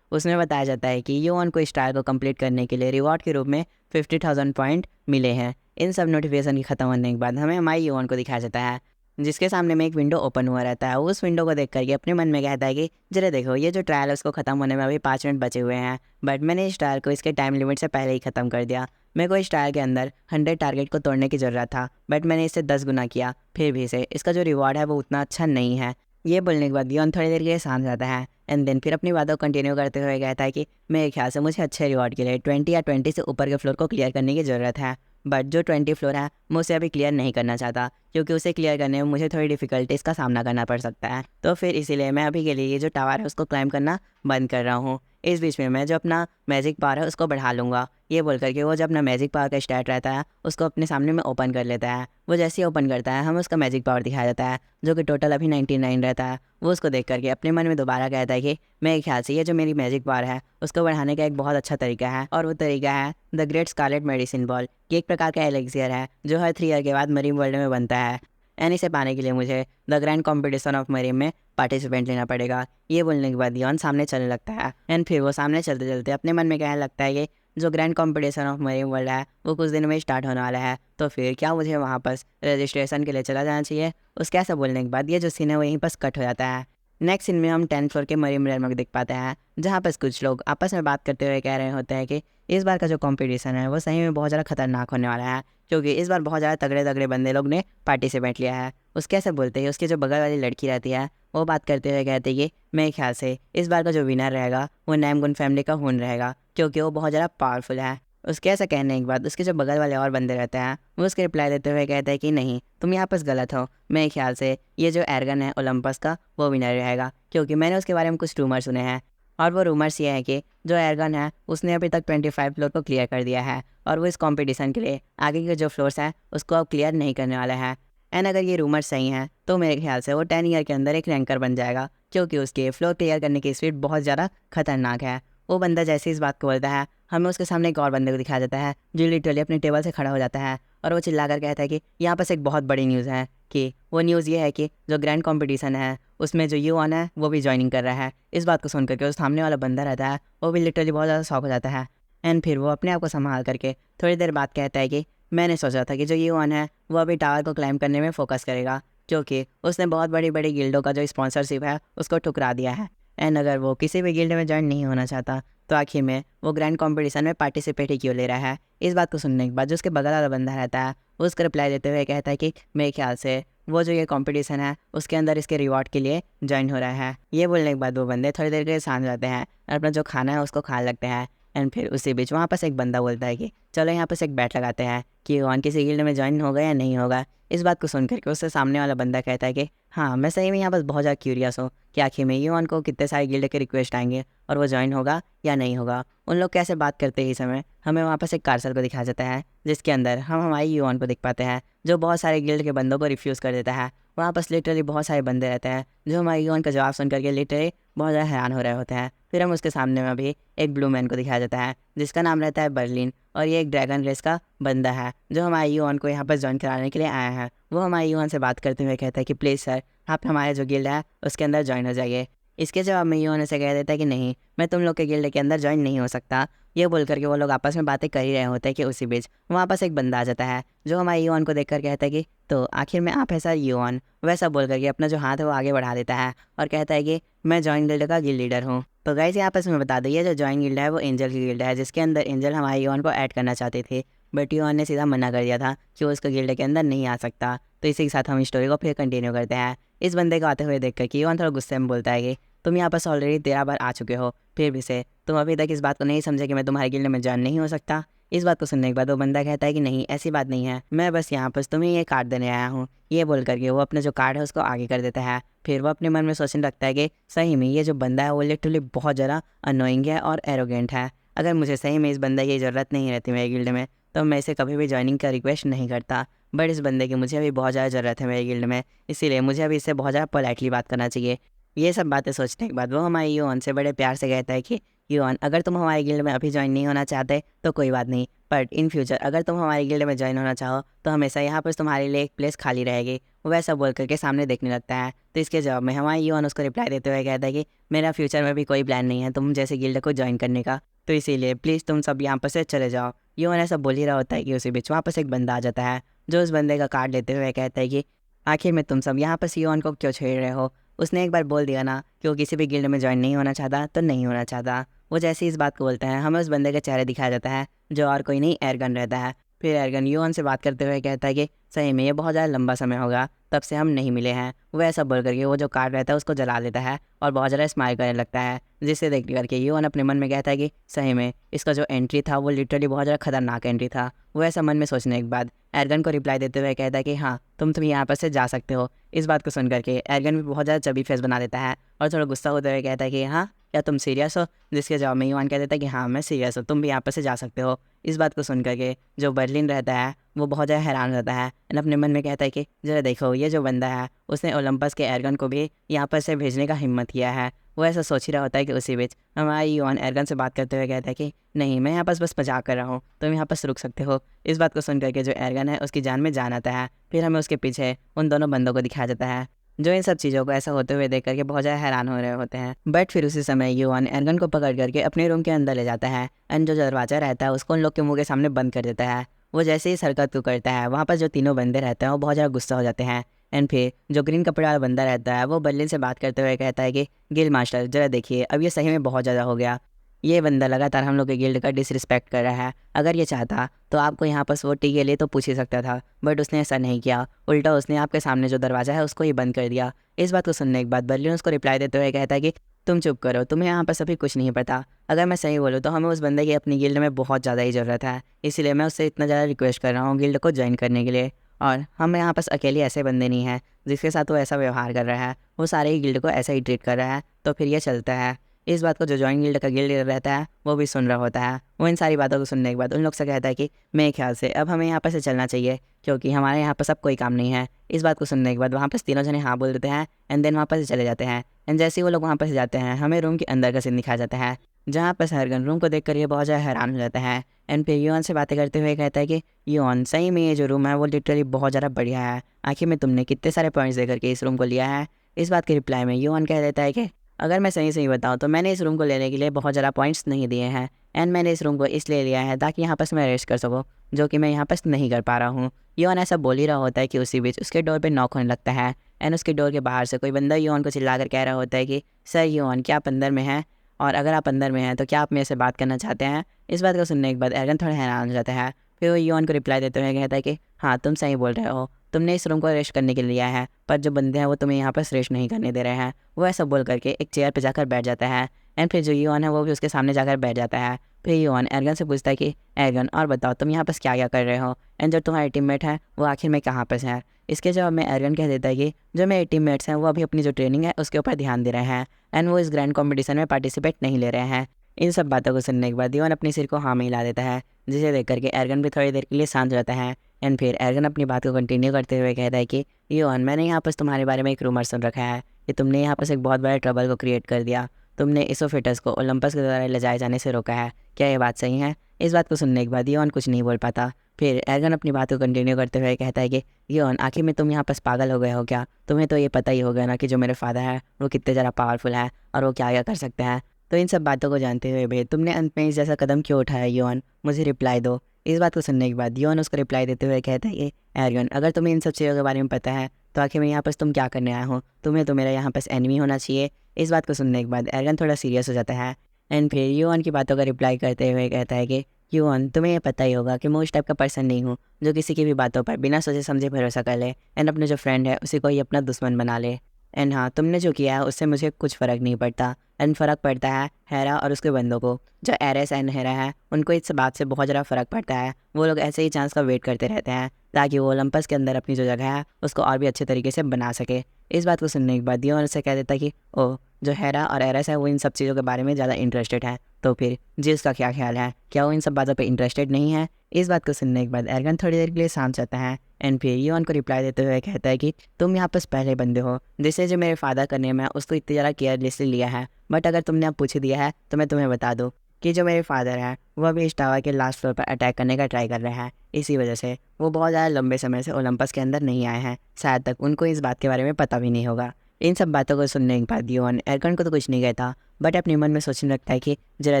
उसमें बताया जाता है कि यून को इस ट्रायल को कंप्लीट करने के लिए रिवॉर्ड के रूप में 50,000 पॉइंट मिले हैं। इन सब नोटिफिकेशन की ख़त्म होने के बाद हमें हमारे यून को दिखाया जाता है, जिसके सामने में एक विंडो ओपन हुआ रहता है। उस विंडो को देख करके अपने मन में कहता है कि जरा देखो, ये जो ट्रायल है उसको ख़त्म होने में अभी 5 मिनट बचे हुए हैं, बट मैंने इस ट्रायल को इसके टाइम लिमिट से पहले ही ख़त्म कर दिया। मेरे को इस ट्रायल के अंदर 100 टारगेट को तोड़ने की ज़रूरत था, बट मैंने इससे 10 गुना किया, फिर भी से इसका जो रिवॉर्ड है वो उतना अच्छा नहीं है। ये बोलने के बाद यून थोड़ी देर के लिए शांत जाता है एंड देन फिर अपनी बातों को कंटिन्यू करते हुए कहता है कि मेरे ख्याल से मुझे अच्छे रिवॉर्ड के लिए 20 या 20 से ऊपर के फ्लोर को क्लियर करने की ज़रूरत है, बट जो 20 फ्लोर है मैं उसे अभी क्लियर नहीं करना चाहता, क्योंकि उसे क्लियर करने में मुझे थोड़ी डिफ़िकल्टीज़ का सामना करना पड़ सकता है। तो फिर इसीलिए मैं अभी के लिए ये जो टावर है उसको क्लाइम करना बंद कर रहा हूँ। इस बीच में मैं जो अपना मैजिक पावर है उसको बढ़ा लूँगा। ये बोल करके वो जो अपना मैजिक पावर का स्टैट रहता है उसको अपने सामने में ओपन कर लेता है। वो जैसे ही ओपन करता है हमें उसका मैजिक पावर दिखाया जाता है, जो कि टोटल अभी 99 रहता है। वो उसको देख करके अपने मन में दोबारा कहता है कि मेरे ख्याल से ये जो मेरी मैजिक पावर है उसको बढ़ाने का एक बहुत अच्छा तरीका है, और वो तरीका है the great scarlet medicine ball. ये एक प्रकार का एलेक्सियर है जो हर 3 ईयर के बाद मरीम वर्ल्ड में बनता है, एंड इसे पाने के लिए मुझे the grand competition of Maryam में पार्टिसिपेंट लेना पड़ेगा। ये बोलने के बाद यून सामने चलने लगता है एंड फिर वो सामने चलते चलते अपने मन में कहने लगता है कि जो grand competition of Maryam world है वो कुछ दिन में स्टार्ट होने वाला है, तो फिर क्या मुझे वहाँ पर रजिस्ट्रेशन के लिए चला जाना चाहिए। उसके ऐसा बोलने के बाद ये जो सीन है वो यहीं पर कट हो जाता है। नेक्स्ट सीन में हम 10th फ्लोर के मरीम रेलम को देख पाते हैं, जहाँ पर कुछ लोग आपस में बात करते हुए कह रहे होते हैं कि इस बार का जो कंपटीशन है वो सही में बहुत ज़्यादा खतरनाक होने वाला है, क्योंकि इस बार बहुत ज़्यादा तगड़े तगड़े बंदे लोग ने पार्टिसिपेट लिया है। उसके ऐसे बोलते ही उसकी जो बगल वाली लड़की रहती है वो बात करते हुए कहती है कि मेरे ख्याल से इस बार का जो विनर रहेगा वो नैमगुन फैमिली का खून रहेगा, क्योंकि वो बहुत ज़्यादा पावरफुल है। उसके ऐसा कहने के बाद उसके जो बगल वाले और बंदे रहते हैं वो उसके रिप्लाई देते हुए कहते हैं कि नहीं, तुम यहाँ पर गलत हो। मेरे ख्याल से ये जो एर्गन है ओलंपस का वो विनर रहेगा, क्योंकि मैंने उसके बारे में कुछ रूमर सुने हैं, और वो रूमर्स ये है कि जो एर्गन है उसने अभी तक 25 फ्लोर को क्लियर कर दिया है, और वो इस कंपटीशन के लिए आगे के जो फ्लोर्स हैं उसको अब क्लियर नहीं करने वाला है। एंड अगर ये रूमर सही हैं तो मेरे ख्याल से वो 10 ईयर के अंदर एक रैंकर बन जाएगा, क्योंकि उसके फ्लोर क्लियर करने की स्पीड बहुत ज़्यादा खतरनाक है। वो बंदा जैसे इस बात को बोलता है हमें उसके सामने एक और बंदे को दिखाया जाता है जो लिटरली अपने टेबल से खड़ा हो जाता है, और वो चिल्लाकर कहता है कि यहाँ पर एक बहुत बड़ी न्यूज़ है, कि वो न्यूज़ ये है कि जो ग्रैंड कंपटीशन है उसमें जो यून है वो भी ज्वाइनिंग कर रहा है। इस बात को सुन करके उस सामने वाला बंदा रहता है वो भी लिटरली बहुत ज़्यादा शॉक हो जाता है, एंड फिर वो अपने आप को संभाल करके थोड़ी देर बाद कहता है कि मैंने सोचा था कि जो यून है वो अभी टावर को क्लाइम करने में फोकस करेगा, क्योंकि उसने बहुत बड़ी बड़ी गिल्डों का जो स्पॉन्सरशिप है उसको ठुकरा दिया है, एंड अगर वो किसी भी गिल्ड में ज्वाइन नहीं होना चाहता तो आखिर में वो ग्रैंड कंपटीशन में पार्टिसिपेट ही क्यों ले रहा है। इस बात को सुनने के बाद जो उसके बगल वाला बंदा रहता है वो उसका रिप्लाई देते हुए कहता है कि मेरे ख्याल से वो जो ये कंपटीशन है उसके अंदर इसके रिवॉर्ड के लिए ज्वाइन हो रहा है। ये बोलने के बाद वो बंदे थोड़ी देर के लिए शांत जाते हैं और अपना जो खाना है उसको खाने लगते हैं, एंड फिर उसी बीच वहाँ पर एक बंदा बोलता है कि चलो यहाँ पर एक बैट लगाते हैं कि वन किसी गिल्ड में ज्वाइन होगा या नहीं होगा। इस बात को सुन करके उससे सामने वाला बंदा कहता है कि हाँ, मैं सही में यहाँ बस बहुत ज़्यादा क्यूरियस हूँ कि आखिर में यून को कितने सारे गिल्ड के रिक्वेस्ट आएंगे और वो ज्वाइन होगा या नहीं होगा। उन लोग कैसे बात करते ही समय हमें वहाँ पर एक कार्सल को दिखाया जाता है, जिसके अंदर हम हमारी यून को देख पाते हैं जो बहुत सारे गिल्ड के बंदों को रिफ्यूज़ कर देता है। वहाँ पर लिटरली बहुत सारे बंदे रहते हैं जो हमारी यून का जवाब सुन करके लिटरली बहुत ज़्यादा हैरान हो रहे होते हैं। फिर हम उसके सामने में अभी एक ब्लू मैन को दिखाया जाता है जिसका नाम रहता है बर्लिन, और ये एक ड्रैगन रेस का बंदा है जो हमारे यून को यहाँ पर ज्वाइन कराने के लिए आया है। वो हमारे यून से बात करते हुए कहता है कि प्लीज़ सर, आप हमारे जो गिल्ड है उसके अंदर ज्वाइन हो जाइए। इसके जवाब में यून से कह देता है कि नहीं, मैं तुम लोग के गिल्ड के अंदर ज्वाइन नहीं हो सकता। ये बोल करके वो लोग आपस में बातें कर ही रहे होते हैं कि उसी बीच वहाँ पास एक बंदा आ जाता है जो हमारे यून को देखकर कहता है कि तो आखिर में आप ऐसा यून, वैसा बोल करके अपना जो हाथ है वो आगे बढ़ा देता है और कहता है कि मैं जॉइन गिल्ड का गिल्ड लीडर हूँ। तो गाइस यहाँ पर मैं बता दूँ, ये जो जॉइन गिल्ड है वो एंजल की गिल्ड है, जिसके अंदर एंजल हमारे योन को ऐड करना चाहते थे, बट योन ने सीधा मना कर दिया था कि वो उसको गिल्ड के अंदर नहीं आ सकता। तो इसी के साथ हम स्टोरी को फिर कंटिन्यू करते हैं। इस बंदे को आते हुए देख कर कि योन थोड़ा गुस्से में बोलता है कि तुम यहाँ पर ऑलरेडी 13 बार आ चुके हो, फिर भी से तुम अभी तक इस बात को नहीं समझे कि मैं तुम्हारी गिल्ड में ज्वाइन नहीं हो सकता। इस बात को सुनने के बाद वो बंदा कहता है कि नहीं, ऐसी बात नहीं है, मैं बस यहाँ पर तुम्हें ये कार्ड देने आया हूँ। ये बोल करके वो अपना जो कार्ड है उसको आगे कर देता है। फिर वो अपने मन में सोचने लगता है कि सही में ये जो बंदा है वो लिटरली बहुत ज़्यादा अनोइंग है और एरोगेंट है। अगर मुझे सही में इस बंदे की ज़रूरत नहीं रहती मेरी गिल्ड में, तो मैं इसे कभी भी ज्वाइनिंग का रिक्वेस्ट नहीं करता। बट इस बंदे की मुझे अभी बहुत ज़्यादा ज़रूरत है मेरी गिल्ड में, इसीलिए मुझे अभी इससे बहुत ज़्यादा पोलाइटली बात करना चाहिए। ये सब बातें सोचने के बाद वो हमारे यून से बड़े प्यार से कहता है कि यून, अगर तुम हमारी गिल्ड में अभी ज्वाइन नहीं होना चाहते तो कोई बात नहीं, बट इन फ्यूचर अगर तुम हमारी गिल्ड में ज्वाइन होना चाहो तो हमेशा यहाँ पर तुम्हारे लिए एक प्लेस खाली रहेगी। वो वैसा बोल करके सामने देखने लगता है। तो इसके जवाब में हमारे यून उसको रिप्लाई देते हुए कहता है कि मेरा फ्यूचर में भी कोई प्लान नहीं है तुम जैसे गिल्ड को ज्वाइन करने का, तो इसीलिए प्लीज़ तुम सब यहाँ पर से चले जाओ। यून ऐसा बोल ही रहा होता है कि उसी बीच वहाँ पर से एक बंदा आ जाता है, जो उस बंदे का कार्ड लेते हुए कहता है कि आखिर में तुम सब यहाँ पर यून को क्यों छेड़ रहे हो। उसने एक बार बोल दिया ना कि वो किसी भी गिल्ड में ज्वाइन नहीं होना चाहता तो नहीं होना चाहता। वो जैसे इस बात को बोलते हैं, हमें उस बंदे का चेहरा दिखाया जाता है, जो और कोई नहीं एरगन रहता है। फिर एरगन यून से बात करते हुए कहता है कि सही में ये बहुत ज़्यादा लंबा समय होगा तब से हम नहीं मिले हैं। वो ऐसा बोल करके वो जो कार्ड रहता है उसको जला देता है और बहुत ज़्यादा स्माइल करने लगता है, जिसे देख करके यून अपने मन में कहता है कि सही में इसका जो एंट्री था वो लिटरली बहुत ज़्यादा खतरनाक एंट्री था। वो ऐसा मन में सोचने के बाद एरगन को रिप्लाई देते हुए कहता है कि हाँ, तुम यहाँ पर से जा सकते हो। इस बात को सुन करके एरगन भी बहुत ज़्यादा चबी फेस बना देता है और थोड़ा गुस्सा होते हुए कहता है कि हाँ, क्या तुम सीरियस हो। जिसके जवाब में यून कह देता है कि हाँ, मैं सीरियस हूँ, तुम भी यहाँ पर से जा सकते हो। इस बात को सुन करके जो बर्लिन रहता है वो बहुत ज़्यादा हैरान रहता है एंड अपने मन में कहता है कि जरा देखो, ये जो बंदा है उसने ओलंपस के एरगन को भी यहाँ पर से भेजने का हिम्मत किया है। वो ऐसा सोच ही रहा होता है कि उसी बीच हमारा यून एरगन से बात करते हुए कहता है कि नहीं, मैं यहाँ बस मजाक कर रहा हूँ, तुम यहाँ पर रुक सकते हो। इस बात को सुन करके जो एरगन है उसकी जान में जान आता है। फिर हमें उसके पीछे उन दोनों बंदों को दिखाया जाता है, जो इन सब चीज़ों को ऐसा होते हुए देख करके बहुत ज़्यादा हैरान हो रहे होते हैं। बट फिर उसी समय यून एरगन को पकड़ करके अपने रूम के अंदर ले जाता है एंड जो दरवाज़ा रहता है उसको उन लोग के मुंह के सामने बंद कर देता है। वो जैसे ही इस हरकत को करता है वहाँ पर जो तीनों बंदे रहते हैं वो बहुत ज़्यादा गुस्सा हो जाते हैं एंड फिर जो ग्रीन कपड़े वाला बंदा रहता है वो बर्लिन से बात करते हुए कहता है कि गिल्ड मास्टर, जरा देखिए, अब ये सही में बहुत ज़्यादा हो गया। ये बंदा लगातार हम लोग के गिल्ड का डिसरिस्पेक्ट कर रहा है। अगर ये चाहता तो आपको यहाँ पर वोटिंग के लिए तो पूछ ही सकता था, बट उसने ऐसा नहीं किया। उल्टा उसने आपके सामने जो दरवाज़ा है उसको ही बंद कर दिया। इस बात को सुनने के बाद बर्लिन उसको रिप्लाई देते हुए कहता है कि तुम चुप करो, तुम्हें यहाँ पर सभी कुछ नहीं पता। अगर मैं सही बोलूँ तो हमें उस बंदे की अपनी गिल्ड में बहुत ज़्यादा ही ज़रूरत है, इसीलिए मैं उससे इतना ज़्यादा रिक्वेस्ट कर रहा हूँ गिल्ड को ज्वाइन करने के लिए। और हम यहाँ पास अकेले ऐसे बंदे नहीं हैं जिसके साथ वो ऐसा व्यवहार कर रहा है, वो सारे ही गिल्ड को ऐसा ही ट्रीट कर रहा है, तो फिर ये चलता है। इस बात को जो जॉइन गिल्ड का गिल्ड लीडर रहता है वो भी सुन रहा होता है। वो इन सारी बातों को सुनने के बाद उन लोग से कहता है कि मेरे ख्याल से अब हमें यहाँ पर से चलना चाहिए, क्योंकि हमारे यहाँ पर सब कोई काम नहीं है। इस बात को सुनने के बाद वहाँ पर तीनों जने हाँ बोल देते हैं एंड देन वहाँ पर से चले जाते हैं। एंड जैसे ही वो लोग वहाँ पर से जाते हैं हमें रूम के अंदर का सीन दिखाया जाता है, जहाँ पर सरगन रूम को देख कर ये बहुत ज़्यादा हैरान हो जाता है एंड फिर यून से बातें करते हुए कहता है कि यून, सही में ये जो रूम है वो लिटरली बहुत ज़्यादा बढ़िया है, आखिर में तुमने कितने सारे पॉइंट्स दे करके इस रूम को लिया है। इस बात के रिप्लाई में यून कह देता है कि अगर मैं सही सही बताऊँ तो मैंने इस रूम को लेने के लिए बहुत ज़्यादा पॉइंट्स नहीं दिए हैं एंड मैंने इस रूम को इसलिए लिया है ताकि यहाँ पर मैं रेस्ट कर सकूँ, जो कि मैं यहाँ पर नहीं कर पा रहा हूँ। यून ऐसा बोल ही रहा होता है कि उसी बीच उसके डोर पे नॉक होने लगता है एंड उसके डोर के बाहर से कोई बंदा यून को चिल्ला कर कह रहा होता है कि सर यून, क्या आप अंदर में हैं? और अगर आप अंदर में हैं तो क्या आप मेरे से बात करना चाहते हैं? इस बात को सुनने के बाद एरगन थोड़ा हैरान हो जाता है। फिर वो यून को रिप्लाई देते हुए कहता है कि हाँ, तुम सही बोल रहे हो, तुमने इस रूम को रेस्ट करने के लिए लिया है, पर जो बंदे हैं वो तुम्हें यहाँ पर रेस्ट नहीं करने दे रहे हैं। वो ऐसा बोल करके एक चेयर पर जाकर बैठ जाता है एंड फिर जो यून है वो भी उसके सामने जाकर बैठ जाता है। फिर यून एरगन से पूछता है कि एरगन, और बताओ तुम यहाँ पर क्या क्या कर रहे हो एंड जो तुम्हारे टीममेट हैं वो आखिर में कहाँ पर हैं? इसके जवाब में एरगन कह देता है कि जो मेरे टीममेट्स हैं वो अभी अपनी जो ट्रेनिंग है उसके ऊपर ध्यान दे रहे हैं एंड वो इस ग्रैंड कॉम्पिटिशन में पार्टिसिपेट नहीं ले रहे हैं। इन सब बातों को सुनने के बाद यून अपने सिर को हाँ में हिला देता है, जिसे देख करके एरगन भी थोड़ी देर के लिए शांत रहता है एंड फिर एरगन अपनी बात को कंटिन्यू करते हुए कहता है कि यून, मैंने यहाँ पर तुम्हारे बारे में एक रूमर सुन रखा है कि तुमने यहाँ पर एक बहुत बड़े ट्रबल को क्रिएट कर दिया, तुमने इसोफिटस को ओलंपस के द्वारा ले जाए जाने से रोका है, क्या ये बात सही है? इस बात को सुनने के बाद यून कुछ नहीं बोल पाता। फिर एरगन अपनी बात को कंटिन्यू करते हुए कहता है कि यून, आखिर में तुम यहाँ पर पागल हो गए हो क्या? तुम्हें तो ये पता ही होगा ना कि जो मेरे फादर है वो कितने ज़्यादा पावरफुल है और वो क्या क्या कर सकते हैं। तो इन सब बातों को जानते हुए भी तुमने अंत में इस जैसा कदम क्यों उठाया यून? मुझे रिप्लाई दो। इस बात को सुनने के बाद योन उसको रिप्लाई देते हुए कहता है कि एर्गन, अगर तुम्हें इन सब चीज़ों के बारे में पता है तो आखिर में यहाँ पर तुम क्या करने आए हो, तुम्हें तो मेरा यहाँ पर एनिमी होना चाहिए। इस बात को सुनने के बाद एर्गन थोड़ा सीरियस हो जाता है एंड फिर योन की बातों का रिप्लाई करते हुए कहता है कि योन, तुम्हें ये पता ही होगा कि मैं उस टाइप का पर्सन नहीं हूँ जो किसी की भी बातों पर बिना सोचे समझे भरोसा कर ले एंड अपने जो फ्रेंड है उसी को ही अपना दुश्मन बना ले। एंड हाँ, तुमने जो किया है उससे मुझे कुछ फ़र्क नहीं पड़ता एंड फ़र्क पड़ता है हेरा और उसके बंदों को। जो एरेस एंड हेरा है उनको इस बात से बहुत ज़्यादा फ़र्क पड़ता है। वो लोग ऐसे ही चांस का वेट करते रहते हैं ताकि वो ओलंपस के अंदर अपनी जो जगह है उसको और भी अच्छे तरीके से बना सके। इस बात को सुनने के बाद दियोन उससे कह देता है कि ओह, जो हेरा और एरेस है वो इन सब चीज़ों के बारे में ज़्यादा इंटरेस्टेड है, तो फिर जी उसका क्या ख्याल है, क्या वो इन सब बातों पे इंटरेस्टेड नहीं है। इस बात को सुनने के बाद एर्गन थोड़ी देर के लिए शांत जाता है एंड फिर योन को रिप्लाई देते हुए कहता है कि तुम यहाँ पर पहले बंदे हो जिससे जो मेरे फादर करने में उसको इतनी ज़्यादा केयरलेसली लिया है। बट अगर तुमने अब पूछ दिया है तो मैं तुम्हें बता दूँ कि जो मेरे फादर हैं वो अभी इस टावर के लास्ट फ्लोर पर अटैक करने का ट्राई कर रहे हैं। इसी वजह से वो बहुत ज़्यादा लंबे समय से ओलंपस के अंदर नहीं आए हैं, शायद तक उनको इस बात के बारे में पता भी नहीं होगा। इन सब बातों को सुनने के बाद योन एर्गन को तो कुछ नहीं कहता बट अपने मन में सोचने लगता है कि जरा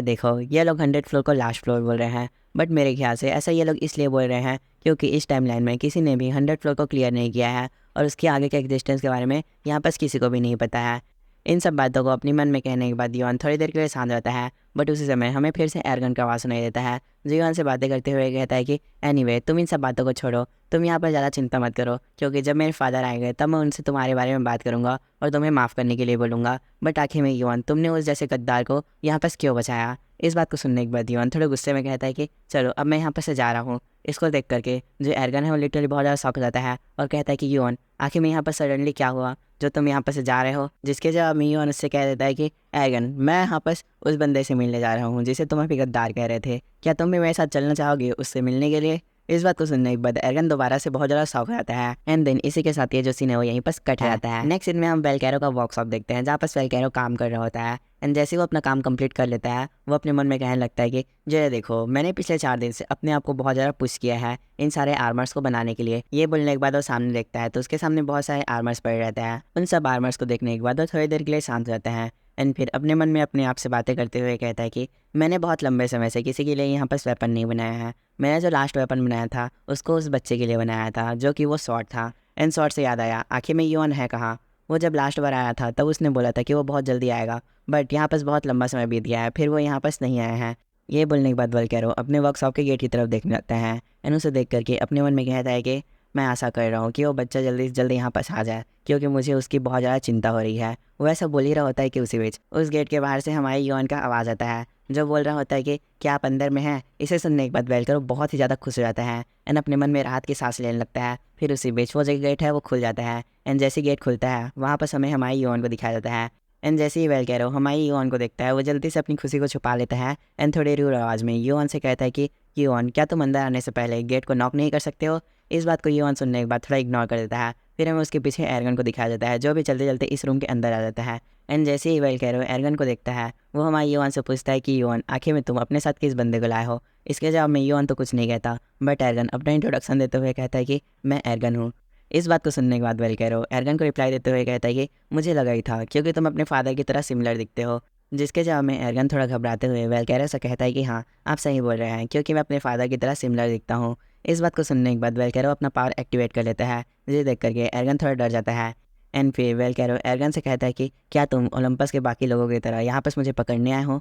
देखो, ये लोग 100 फ्लोर को लास्ट फ्लोर बोल रहे हैं बट मेरे ख्याल से ऐसा ये लोग इसलिए बोल रहे हैं क्योंकि इस टाइमलाइन में किसी ने भी 100 फ्लोर को क्लियर नहीं किया है और उसके आगे के एग्जिस्टेंस के बारे में यहाँ पर किसी को भी नहीं पता है। इन सब बातों को अपने मन में कहने के बाद योन थोड़ी देर के लिए शांत रहता है बट उसी समय हमें फिर से एर्गन का आवाज़ सुनाई देता है जो योन से बातें करते हुए कहता है कि एनीवे, तुम इन सब बातों को छोड़ो, तुम यहाँ पर ज़्यादा चिंता मत करो क्योंकि जब मेरे फादर आएंगे तब मैं उनसे तुम्हारे बारे में बात करूँगा और तुम्हें माफ़ करने के लिए बोलूँगा। बट आखिर में योन, तुमने उस जैसे गद्दार को यहाँ पर क्यों बचाया। इस बात को सुनने के बाद योन थोड़े गुस्से में कहता है कि चलो अब मैं यहाँ पर से जा रहा हूँ। इसको देख करके जो एर्गन है वो लिटरली बहुत ज़्यादा शॉक हो जाता है और कहता है कि योन, आखिर में यहाँ पर सडनली क्या हुआ जो तुम यहाँ पर से जा रहे हो। जिसके जवाब में योन उससे कह देता है कि एर्गन, मैं यहाँ पर उस बंदे से मिलने जा रहा हूँ जिसे तुम अभी गद्दार कह रहे थे, क्या तुम भी मेरे साथ चलना चाहोगे उससे मिलने के लिए। इस बात को सुनने के बाद एर्गन दोबारा से बहुत ज़्यादा शौक आता है एंड देन इसी के साथ ये जो सीन है वो यहीं पर कट जाता है। नेक्स्ट सीन में हम वेलकैरो का वर्कशॉप देखते हैं जहाँ पर वेलकैरो काम कर रहा होता है एंड जैसे वो अपना काम कंप्लीट कर लेता है वो अपने मन में कहने लगता है कि जो देखो, मैंने पिछले 4 दिन से अपने आप को बहुत ज़्यादा पुश किया है इन सारे आर्मर्स को बनाने के लिए। ये बोलने के बाद वो सामने देखता है तो उसके सामने बहुत सारे आर्मर्स पड़े रहते हैं। उन सब आर्मर्स को देखने के बाद वो थोड़ी देर के लिए शांत रहते हैं एंड फिर अपने मन में अपने आप से बातें करते हुए कहता है कि मैंने बहुत लंबे समय से किसी के लिए यहाँ पर वेपन नहीं बनाया है। मैंने जो लास्ट वेपन बनाया था उसको उस बच्चे के लिए बनाया था जो कि वो शॉर्ट था। एंड शॉर्ट से याद आया, आखिर में योन है कहाँ। वो जब लास्ट बार आया था तब उसने बोला था कि वो बहुत जल्दी आएगा बट यहाँ पर बहुत लंबा समय बीत गया है, फिर वो यहाँ पर नहीं आए हैं। ये बोलने के बाद वेलकैरो अपने वर्कशॉप के गेट की तरफ देखने लगता है एंड उसे देख करके अपने मन में कहता है कि मैं आशा कर रहा हूँ कि वो बच्चा जल्दी से जल्दी यहाँ पास आ जाए क्योंकि मुझे उसकी बहुत ज़्यादा चिंता हो रही है। वो ऐसा बोल ही रहा होता है कि उसी बीच उस गेट के बाहर से हमारे योन का आवाज़ आता है जो बोल रहा होता है कि क्या आप अंदर में हैं। इसे सुनने के बाद वेलकैरो बहुत ही ज़्यादा खुश हो जाता है एंड अपने मन में राहत की सांस लेने लगता है। फिर उसी बीच वो जो गेट है वो खुल जाता है एंड जैसे गेट खुलता है वहाँ पर हमें हमारे योन को दिखाया जाता है एंड जैसे ही वेलकैरो हमारी योन को देखता है वो जल्दी से अपनी खुशी को छुपा लेता है एंड थोड़ी रूड आवाज़ में योन से कहता है कि योन, क्या तुम अंदर आने से पहले गेट को नॉक नहीं कर सकते हो। इस बात को योन सुनने के बाद थोड़ा इग्नोर कर देता है। फिर हमें उसके पीछे एर्गन को दिखाया जाता है जो भी चलते चलते इस रूम के अंदर आ जाता है एंड जैसे ही वेलकैरो एर्गन को देखता है वो हमारी योन से पूछता है कि योन, आखिर में तुम अपने साथ किस बंदे को लाए हो। इसके जवाब में योन तो कुछ नहीं कहता बट एर्गन अपना इंट्रोडक्शन देते हुए कहता है कि मैं एर्गन हूँ। इस बात को सुनने के बाद वेलकैरो एर्गन को रिप्लाई देते हुए कहता है कि मुझे लगा ही था क्योंकि तुम अपने फादर की तरह सिमिलर दिखते हो। जिसके जवाब में एर्गन थोड़ा घबराते हुए वेलकैरो से कहता है कि हाँ, आप सही बोल रहे हैं क्योंकि मैं अपने फादर की तरह सिमिलर दिखता हूँ। इस बात को सुनने के बाद वेलकैरो अपना पावर एक्टिवेट कर लेता है जिसे देख करके एर्गन थोड़ा डर जाता है एंड फिर वेलकैरो एर्गन से कहता है कि क्या तुम ओलंपस के बाकी लोगों की तरह यहाँ पर मुझे पकड़ने आए हो।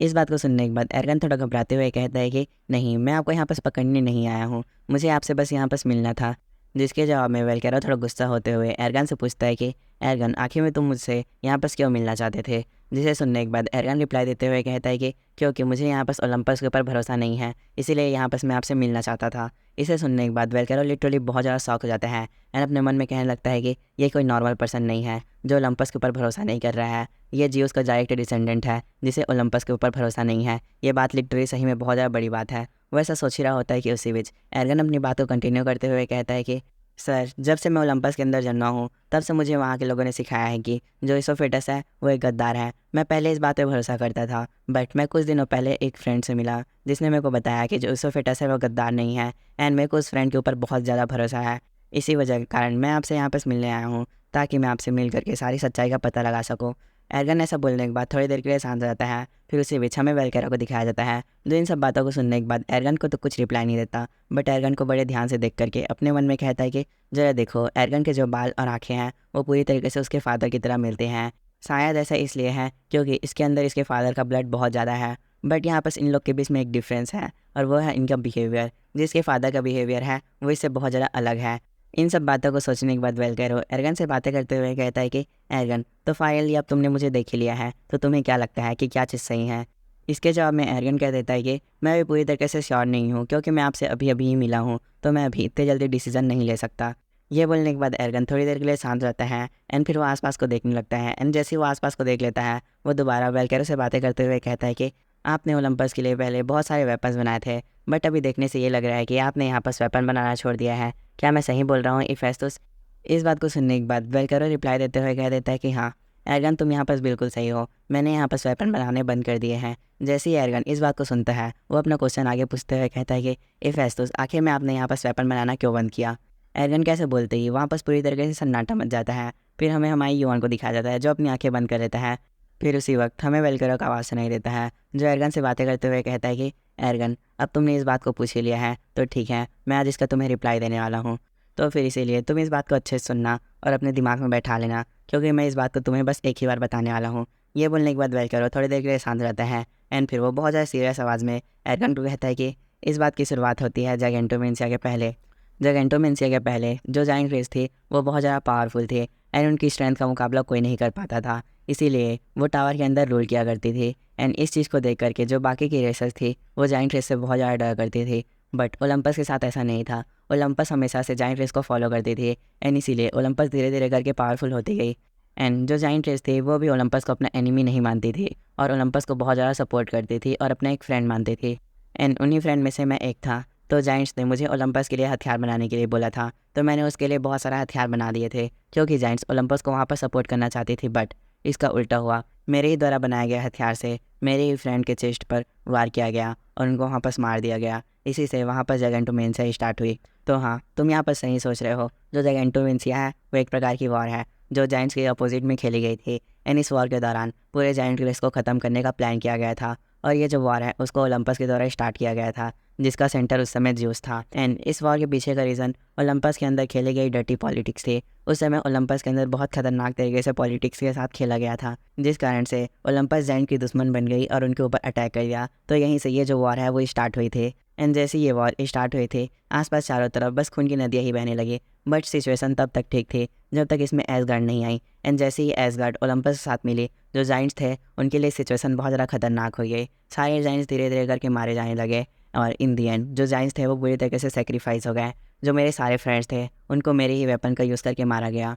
इस बात को सुनने के बाद एर्गन थोड़ा घबराते हुए कहता है कि नहीं, मैं आपको यहाँ पर पकड़ने नहीं आया हूँ, मुझे आपसे बस यहाँ पर मिलना था। जिसके जवाब में वेलकैरो थोड़ा गुस्सा होते हुए एर्गन से पूछता है कि एर्गन, आखिर में तुम मुझसे यहाँ पर क्यों मिलना चाहते थे। जिसे सुनने के बाद एर्गन रिप्लाई देते हुए कहता है कि क्योंकि मुझे यहाँ पर ओलंपस के ऊपर भरोसा नहीं है, इसीलिए यहाँ पर मैं आपसे मिलना चाहता था। इसे सुनने के बाद वेलकैरो लिटरली बहुत ज़्यादा शॉक हो जाता है एंड अपने मन में कहने लगता है कि ये कोई नॉर्मल पर्सन नहीं है जो ओलंपस के ऊपर भरोसा नहीं कर रहा है। ये जियोस का डायरेक्ट डिसेंडेंट है जिसे ओलंपस के ऊपर भरोसा नहीं है। ये बात लिटरली सही में बहुत ज़्यादा बड़ी बात है। वो ऐसा सोच ही रहा होता है कि उसी बीच एर्गन अपनी बात को कंटिन्यू करते हुए कहता है कि सर, जब से मैं ओलंपस के अंदर जन्मा हूँ तब से मुझे वहाँ के लोगों ने सिखाया है कि जो इसोफेटस है वो एक गद्दार है। मैं पहले इस बात पे भरोसा करता था बट मैं कुछ दिनों पहले एक फ्रेंड से मिला जिसने मेरे को बताया कि जो इसोफेटस है वो गद्दार नहीं है एंड मेरे को उस फ्रेंड के ऊपर बहुत ज़्यादा भरोसा है। इसी वजह के कारण मैं आपसे यहाँ पर मिलने आया हूँ ताकि मैं आपसे मिल करके सारी सच्चाई का पता लगा सकूँ। एर्गन ऐसा बोलने के बाद थोड़ी देर के लिए शांत हो जाता है। फिर उसी बीच हमें वेलकेरो को दिखाया जाता है, जो इन सब बातों को सुनने के बाद एर्गन को तो कुछ रिप्लाई नहीं देता, बट एर्गन को बड़े ध्यान से देख करके अपने मन में कहता है कि जरा देखो, एर्गन के जो बाल और आँखें हैं वो पूरी तरीके से उसके फादर की तरह मिलते हैं। शायद ऐसा इसलिए है क्योंकि इसके अंदर इसके फादर का ब्लड बहुत ज़्यादा है, बट यहाँ पर इन लोग के बीच में एक डिफरेंस है और वो है इनका बिहेवियर। जिसके फादर का बिहेवियर है वो इससे बहुत ज़्यादा अलग है। इन सब बातों को सोचने के बाद वेलकेरो एर्गन से बातें करते हुए कहता है कि एर्गन, तो फाइनली अब तुमने मुझे देख ही लिया है, तो तुम्हें क्या लगता है कि क्या चीज़ सही है। इसके जवाब में एर्गन कह देता है कि मैं भी पूरी तरीके से श्योर नहीं हूँ, क्योंकि मैं आपसे अभी अभी ही मिला हूँ, तो मैं अभी इतने जल्दी डिसीजन नहीं ले सकता। ये बोलने के बाद एर्गन थोड़ी देर के लिए शांत रहता है एंड फिर वो आसपास को देखने लगता है। एंड जैसे ही वो आसपास को देख लेता है, वो दोबारा वेलकेरो से बातें करते हुए कहता है कि आपने ओलंपस के लिए पहले बहुत सारे वेपन्स बनाए थे, बट अभी देखने से ये लग रहा है कि आपने यहाँ पर वेपन बनाना छोड़ दिया है। क्या मैं सही बोल रहा हूँ इफेस्तुस? इस बात को सुनने के बाद वेलकेरो रिप्लाई देते हुए कह देता है कि हाँ एर्गन, तुम यहाँ पर बिल्कुल सही हो, मैंने यहाँ पर वेपन बनाने बंद कर दिए हैं। जैसे ही एर्गन इस बात को सुनता है, वो अपना क्वेश्चन आगे पूछते हुए कहता है कि इफेस्तुस, आखिर में आपने यहाँ पर वेपन बनाना क्यों बंद किया। एर्गन कैसे बोलते ही वहाँ पर पूरी तरीके से सन्नाटा मच जाता है। फिर हमें हमारी युवान को दिखाया जाता है जो अपनी आंखें बंद कर लेता है। फिर उसी वक्त हमें वेलकेरो का आवाज़ सुनाई देता है, जो एर्गन से बातें करते हुए कहता है कि एर्गन, अब तुमने इस बात को पूछ ही लिया है तो ठीक है, मैं आज इसका तुम्हें रिप्लाई देने वाला हूँ। तो फिर इसीलिए तुम इस बात को अच्छे से सुनना और अपने दिमाग में बैठा लेना, क्योंकि मैं इस बात को तुम्हें बस एक ही बार बताने वाला हूँ। ये बोलने के बाद वेलकेरो थोड़ी देर के लिए शांत रहता है एंड फिर वो बहुत ज़्यादा सीरियस आवाज़ में एर्गन को कहता है कि इस बात की शुरुआत होती है जैगेंटोमेंसिया के पहले। जैगेंटोमेंसिया के पहले जो जाइंट रेस थी वो बहुत ज़्यादा पावरफुल थे एंड उनकी स्ट्रेंथ का मुकाबला कोई नहीं कर पाता था, इसीलिए वो टावर के अंदर रूल किया करती थी। एंड इस चीज़ को देख करके जो बाकी की रेसर्स थी वो जाइंट रेस से बहुत ज़्यादा डर करती थी, बट ओलंपस के साथ ऐसा नहीं था। ओलंपस हमेशा से जाइंट रेस को फॉलो करती थी एंड इसीलिए ओलंपस धीरे धीरे करके पावरफुल होती गई। एंड जो जाइंट रेस थी वो भी ओलंपस को अपना एनिमी नहीं मानती थी और ओलंपस को बहुत ज़्यादा सपोर्ट करती थी और अपना एक फ्रेंड मानती थी। एंड उन्हीं फ्रेंड में से मैं एक था। तो जाइंट्स ने मुझे ओलंपस के लिए हथियार बनाने के लिए बोला था, तो मैंने उसके लिए बहुत सारा हथियार बना दिए थे, क्योंकि जाइंट्स ओलंपस को वहाँ पर सपोर्ट करना चाहती थी। बट इसका उल्टा हुआ, मेरे ही द्वारा बनाया गया हथियार से मेरे ही फ्रेंड के चेस्ट पर वार किया गया और उनको वहाँ पर मार दिया गया। इसी से वहाँ पर जैगेंटोमेंसिया स्टार्ट हुई। तो हाँ, तुम यहाँ पर सही सोच रहे हो, जो जैगेंटोमेंसिया है वो एक प्रकार की वॉर है जो जाइंट्स के अपोजिट में खेली गई थी। एंड इस वॉर के दौरान पूरे जाइंट रेस को ख़त्म करने का प्लान किया गया था और ये जो वॉर है उसको ओलंपस के द्वारा स्टार्ट किया गया था, जिसका सेंटर उस समय ज्यूस था। एंड इस वॉर के पीछे का रीज़न ओलंपस के अंदर खेली गई डर्टी पॉलिटिक्स थी। उस समय ओलंपस के अंदर बहुत खतरनाक तरीके से पॉलिटिक्स के साथ खेला गया था, जिस कारण से ओलंपस जाइंट की दुश्मन बन गई और उनके ऊपर अटैक कर दिया। तो यहीं से ये जो वॉर है वो स्टार्ट हुई थी। एंड जैसे ये वॉर स्टार्ट हुई थी, आसपास चारों तरफ बस खून की नदियाँ ही बहने लगी। बट सिचुएशन तब तक ठीक थी जब तक इसमें एसगार्ड नहीं आई। एंड जैसे ही एसगार्ड ओलंपस के साथ मिली, जो जाइंट्स थे उनके लिए सिचुएशन बहुत ज़्यादा खतरनाक हो गई। सारे जाइंट्स धीरे धीरे करके मारे जाने लगे और इन दी एंड जो जाइंट्स थे वो बुरी तरीके से सेक्रीफाइस हो गए। जो मेरे सारे फ्रेंड्स थे उनको मेरे ही वेपन का यूज़ करके मारा गया।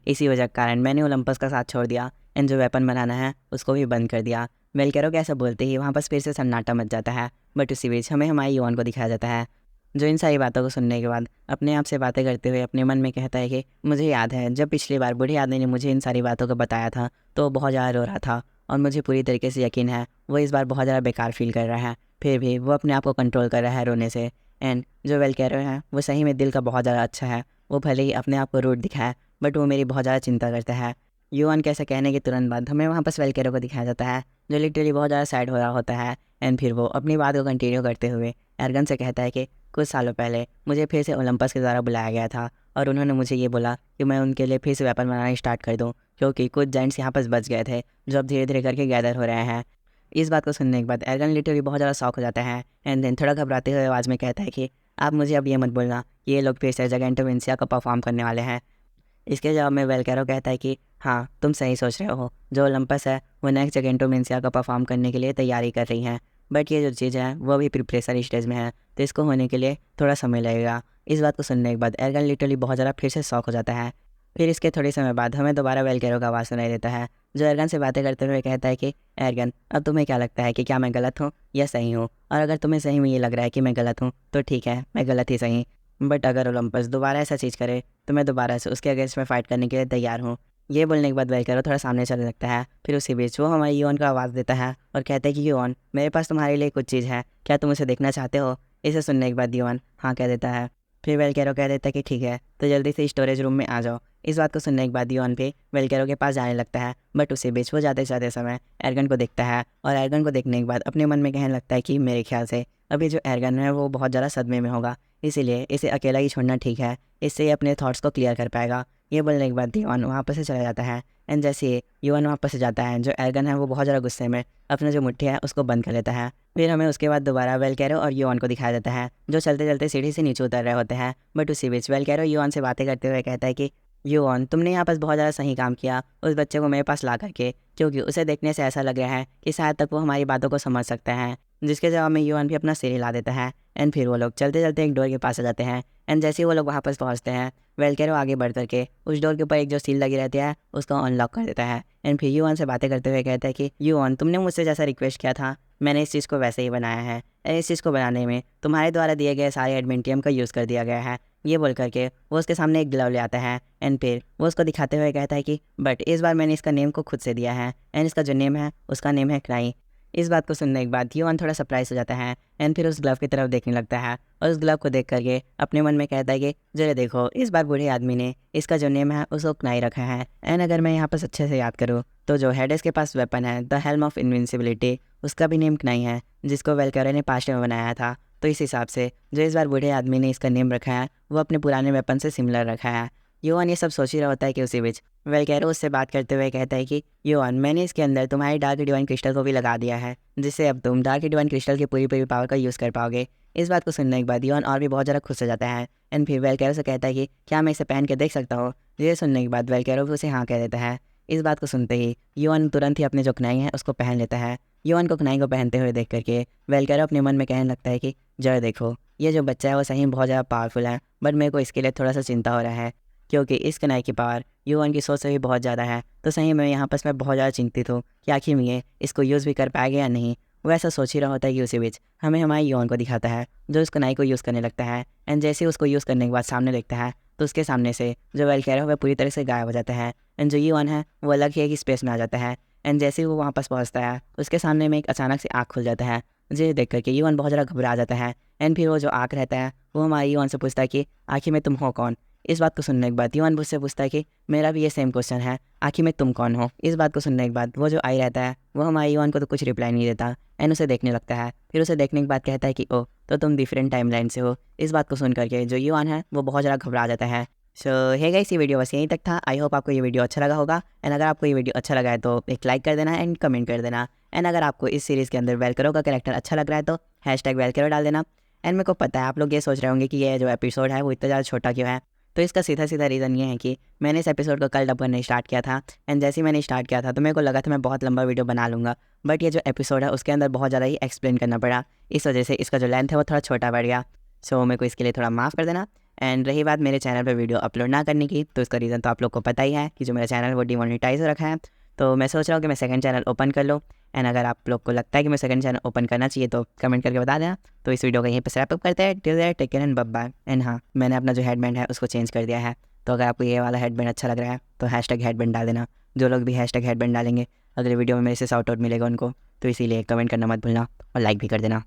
इसी वजह के कारण मैंने ओलंपस का साथ छोड़ दिया एंड जो वेपन बनाना है उसको भी बंद कर दिया। वेलकेरो के ऐसा बोलते ही वहाँ पर फिर से सन्नाटा मच जाता है। बट उसी बीच हमें हमारी युवान को दिखाया जाता है, जो इन सारी बातों को सुनने के बाद अपने आप से बातें करते हुए अपने मन में कहता है कि मुझे याद है जब पिछली बार बूढ़े आदमी ने मुझे इन सारी बातों को बताया था तो वो बहुत ज़्यादा रो रहा था और मुझे पूरी तरीके से यकीन है वो इस बार बहुत ज़्यादा बेकार फील कर रहा है। फिर भी वो अपने आप को कंट्रोल कर रहा है रोने से। एंड जो वेलकेरो है वो सही में दिल का बहुत ज़्यादा अच्छा है। वो भले ही अपने आप को रूड दिखाए बट वो मेरी बहुत ज़्यादा चिंता करता है। युवान के ऐसा कहने के तुरंत बाद हमें वहाँ पर वेलकेरो को दिखाया जाता है, जो लिटरली बहुत ज़्यादा सैड हो रहा होता है। एंड फिर वो अपनी बात को कंटिन्यू करते हुए एर्गन से कहता है कि कुछ सालों पहले मुझे फिर से ओलंपस के द्वारा बुलाया गया था और उन्होंने मुझे ये बोला कि मैं उनके लिए फिर से वेपन बनाना स्टार्ट कर दूँ, क्योंकि कुछ जाइंट्स यहाँ पर बच गए थे जो अब धीरे धीरे करके गैदर हो रहे हैं। इस बात को सुनने के बाद एर्गन लिटरली बहुत ज़्यादा शॉक हो जाता है एंड देन थोड़ा घबराते हुए आवाज़ में कहता है कि आप मुझे अब ये मत बोलना कि ये लोग फिर से जैगेंटोमेंसिया का परफॉर्म करने वाले हैं। इसके जवाब में वेलकेरो कहता है कि हाँ, तुम सही सोच रहे हो, जो ओलंपस है वो नेक्स्ट जैगेंटोमेंसिया का परफॉर्म करने के लिए तैयारी कर रही हैं। बट ये जो चीज़ है वो भी प्रिपरेशन स्टेज में है, तो इसको होने के लिए थोड़ा समय लगेगा। इस बात को सुनने के बाद एर्गन लिटरली बहुत ज़्यादा फिर से शॉक हो जाता है। फिर इसके थोड़े समय बाद हमें दोबारा वेलकेरो का आवाज़ सुनाई देता है, जो एर्गन से बातें करते हुए कहता है कि एर्गन, अब तुम्हें क्या लगता है कि क्या मैं गलत हूँ या सही हूँ? और अगर तुम्हें सही में ये लग रहा है कि मैं गलत हूँ तो ठीक है, मैं गलत ही सही। बट अगर ओलंपस दोबारा ऐसा चीज़ करे तो मैं दोबारा से उसके अगेंस्ट में फ़ाइट करने के लिए तैयार हूँ। ये बोलने के बाद वेलकेरो थोड़ा सामने चलने लगता है। फिर उसी बीच वो हमारी योन को आवाज़ देता है और कहता है कि योन, मेरे पास तुम्हारे लिए कुछ चीज़ है, क्या तुम उसे देखना चाहते हो? इसे सुनने के बाद योन हाँ कह देता है। फिर वेलकेरो कह देता है कि ठीक है, तो जल्दी से स्टोरेज रूम में आ जाओ। इस बात को सुनने के बाद योन पे वेलकेरो के पास जाने लगता है, बट उसी बीच वो जाते जाते समय एर्गन को देखता है, और एर्गन को देखने के बाद अपने मन में कहने लगता है कि मेरे ख्याल से अभी जो एर्गन है वो बहुत ज़्यादा सदमे में होगा, इसीलिए इसे अकेला ही छोड़ना ठीक है, इससे ये अपने थॉट्स को क्लियर कर पाएगा। ये बोलने के बाद युआन वहाँ पर से चला जाता है। एंड जैसे ही युआन वहाँ पर से जाता है, जो एर्गन है वो बहुत ज़्यादा गुस्से में अपना जो मुट्ठी है उसको बंद कर लेता है। फिर हमें उसके बाद दोबारा वेलकेरो और युआन को दिखाया जाता है, जो चलते चलते सीढ़ी से नीचे उतर रहे होते हैं। बट उसी बीच वेलकेरो युआन से बातें करते हुए कहता है कि युआन, तुमने यहाँ पास बहुत ज़्यादा सही काम किया उस बच्चे को मेरे पास ला करके, क्योंकि उसे देखने से ऐसा लग रहा है कि शायद तक वो हमारी बातों को समझ सकता है। जिसके जवाब में युआन भी अपना सिर हिला देता है। एंड फिर वो लोग चलते चलते एक डोर के पास आ जाते हैं। एंड जैसे ही वो लोग वहाँ पास पहुँचते हैं, वेलकेरो आगे बढ़ करके उस डोर के ऊपर एक जो सील लगी रहती है उसको अनलॉक कर देता है। एंड फिर युआन से बातें करते हुए कहता है कि युआन, तुमने मुझसे जैसा रिक्वेस्ट किया था मैंने इस चीज़ को वैसे ही बनाया है। इस चीज़ को बनाने में तुम्हारे द्वारा दिए गए सारे एडमेंटियम का यूज़ कर दिया गया है। ये बोल करके वो उसके सामने एक ग्लव ले आता है। एंड फिर वो उसको दिखाते हुए कहता है कि बट इस बार मैंने इसका नेम को खुद से दिया है, एंड इसका जो नेम है उसका नेम है क्राई। इस बात को सुनने के बाद युआन थोड़ा सरप्राइज हो जाता है। एंड फिर उस ग्लव की तरफ देखने लगता है, और उस ग्लव को देख करके अपने मन में कहता है कि जरा देखो, इस बार बूढ़े आदमी ने इसका जो नेम है उसको क्नाई रखा है। एंड अगर मैं यहाँ पर अच्छे से याद करूँ तो जो हेडेस के पास वेपन है द हेल्म ऑफ इनविंसिबिलिटी, उसका भी नेम क्नाई है, जिसको वेलकेरो ने पास्ट में बनाया था। तो इस हिसाब से जो इस बार बूढ़े आदमी ने इसका नेम रखा है वो अपने पुराने वेपन से सिमिलर रखा है। युआन ये सब सोच ही रहा होता है कि उसी बीच वेलकेरो उससे बात करते हुए कहता है कि युआन, मैंने इसके अंदर तुम्हारी डार्क डिवाइन क्रिस्टल को भी लगा दिया है, जिससे अब तुम डार्क डिवाइन क्रिस्टल की पूरी पूरी पावर का यूज़ कर पाओगे। इस बात को सुनने के बाद युआन और भी बहुत ज़्यादा खुश हो जाता है। एंड फिर वेलकेरो से कहता है कि क्या मैं इसे पहन के देख सकता हूँ। ये सुनने के बाद वेलकेरो भी उसे हाँ कह देता है। इस बात को सुनते ही युआन तुरंत ही अपने जो कनाई है उसको पहन लेता है। युआन को कनाई को पहनते हुए देख करके वेलकेरो अपने मन में कहने लगता है कि जरा देखो, ये जो बच्चा है वो सही में बहुत ज़्यादा पावरफुल है, बट मेरे को इसके लिए थोड़ा सा चिंता हो रहा है, क्योंकि इस कनाई की पावर युआन की सोच से भी बहुत ज़्यादा है। तो सही में यहाँ पास मैं बहुत ज़्यादा चिंतित हूँ कि आखिर में ये इसको यूज़ भी कर पाएगा या नहीं। वो ऐसा सोच ही रहा होता है कि उसी बीच हमें हमारे युआन को दिखाता है, जो उस कनाई को यूज़ करने लगता है। एंड जैसे ही उसको यूज़ करने के बाद सामने देखता है तो उसके सामने से जो वेलकेरो है पूरी तरह से गायब हो जाता है। एंड जो युआन है वो अलग ही एक स्पेस में आ जाता है। एंड जैसे ही वो वहाँ पास पहुँचता है उसके सामने में एक अचानक से आँख खुल जाता है, जिसे देख करके युआन बहुत ज़्यादा घबरा जाता है। एंड फिर वो जो आँख रहता है वो हमारे युआन से पूछता है कि आखिर में तुम हो कौन। इस बात को सुनने के बाद युआन मुझसे पूछता है कि मेरा भी ये सेम क्वेश्चन है, आखिर में तुम कौन हो। इस बात को सुनने के बाद वो जो आई रहता है वो हमारे युआन को तो कुछ रिप्लाई नहीं देता। एंड उसे देखने लगता है। फिर उसे देखने के बाद कहता है कि ओ, तो तुम डिफरेंट टाइमलाइन से हो। इस बात को सुन करके जो युआन है वो बहुत ज़्यादा घबरा जाता है। सो है गाइस, ये वीडियो बस यहीं तक था। आई होप आपको ये वीडियो अच्छा लगा होगा। एंड अगर आपको ये वीडियो अच्छा लगा है तो एक लाइक कर देना एंड कमेंट कर देना। एंड अगर आपको इस सीरीज़ के अंदर वेलकेरो का कैरेक्टर अच्छा लग रहा है तो हैशटैग वेलकेरो डाल देना। एंड मेरे को पता है आप लोग ये सोच रहे होंगे कि ये जो एपिसोड है वो इतना ज़्यादा छोटा क्यों है। तो इसका सीधा सीधा रीज़न ये है कि मैंने इस एपिसोड को कल डब करना स्टार्ट किया था। एंड जैसे ही मैंने स्टार्ट किया था तो मेरे को लगा था मैं बहुत लंबा वीडियो बना लूँगा, बट ये जो एपिसोड है उसके अंदर बहुत ज़्यादा ही एक्सप्लेन करना पड़ा। इस वजह से इसका जो लेंथ है वो थोड़ा छोटा बढ़ गया। सो मेरे को इसके लिए थोड़ा माफ़ कर देना। एंड रही बात मेरे चैनल पर वीडियो अपलोड ना करने की, तो इसका रीज़न तो आप लोग को पता ही है कि जो मेरा चैनल वो डिमोनेटाइज हो रखा है। तो मैं सोच रहा हूँ कि मैं सेकंड चैनल ओपन कर लूँ। एंड अगर आप लोग को लगता है कि मैं सेकंड चैनल ओपन करना चाहिए तो कमेंट करके बता देना। तो इस वीडियो को यहीं पर रैप अप करते हैं। Till there take care and bye bye. And हाँ, मैंने अपना जो हेडबैंड है उसको चेंज कर दिया है। तो अगर आपको ये वाला हेडबैंड अच्छा लग रहा है तो हैशटैग हेडबैंड डाल देना। जो लोग भी हैशटैग हेडबैंड डालेंगे अगले वीडियो में मेरे से शॉर्ट आउट मिलेगा उनको। तो इसीलिए कमेंट करना मत भूलना और लाइक भी कर देना।